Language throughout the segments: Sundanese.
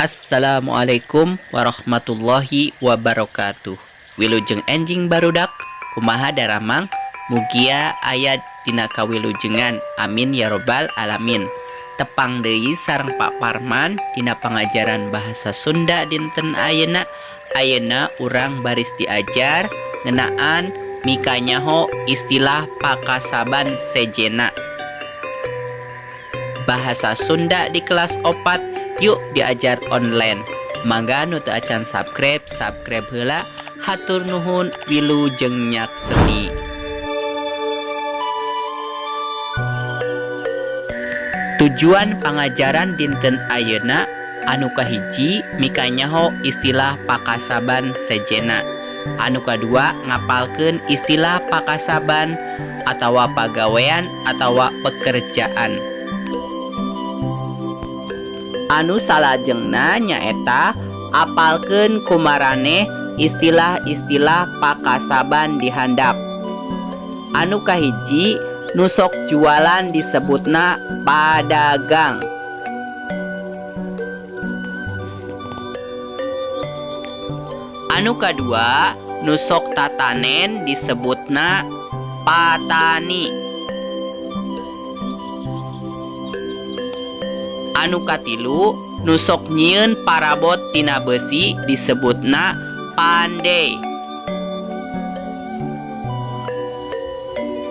Assalamualaikum warahmatullahi wabarakatuh. Wilujeng enjing barudak kumaha daramang mugia ayat tina kawilujengan, amin ya robbal alamin. Tepang deui sareng Pak Parman tina pangajaran bahasa Sunda dinten ayeuna. Ayeuna urang baris diajar ngeunaan mikanyaho istilah pakasaban sejena. Bahasa Sunda di kelas 4 yuk diajar online. Mangga nu teu acan subscribe heula. Hatur nuhun, wilujeng nyaksemi. Tujuan pangajaran dinten ayeuna anu kahiji mikanyaho istilah pakasaban sejena. Anu kadua ngapalkeun istilah pakasaban atawa pagawean atawa pekerjaan. Anu salajengna nyaeta apalkeun kumaraneh istilah-istilah pakasaban di handap. Anu kahiji nusok jualan disebutna padagang. Anu kadua nusok tatanen disebutna patani. Anu katilu nusok nyieun parabot tina besi disebutna pandai.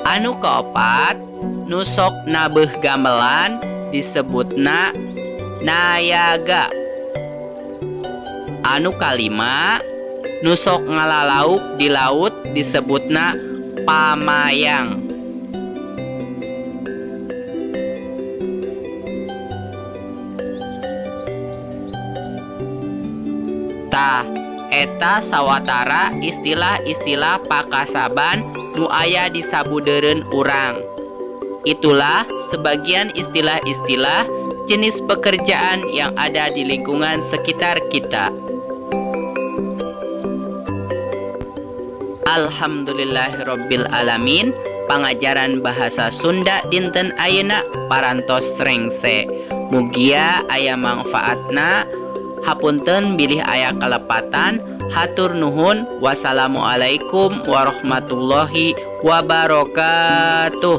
Anu kaopat nusok nabeuh gamelan disebutna nayaga. Anu kalima nusok ngalalauk di laut disebutna pamayang. Tah eta sawatara istilah-istilah pakasaban nu aya di sabudeureun urang. Itulah sebagian istilah-istilah jenis pekerjaan yang ada di lingkungan sekitar kita. Alhamdulillahirabbil alamin. Pangajaran bahasa Sunda dinten ayeuna parantos rengse. Mugia aya manfaatna. Hapunten bilih aya kalepatan. Hatur nuhun. Wassalamualaikum warahmatullahi wabarakatuh.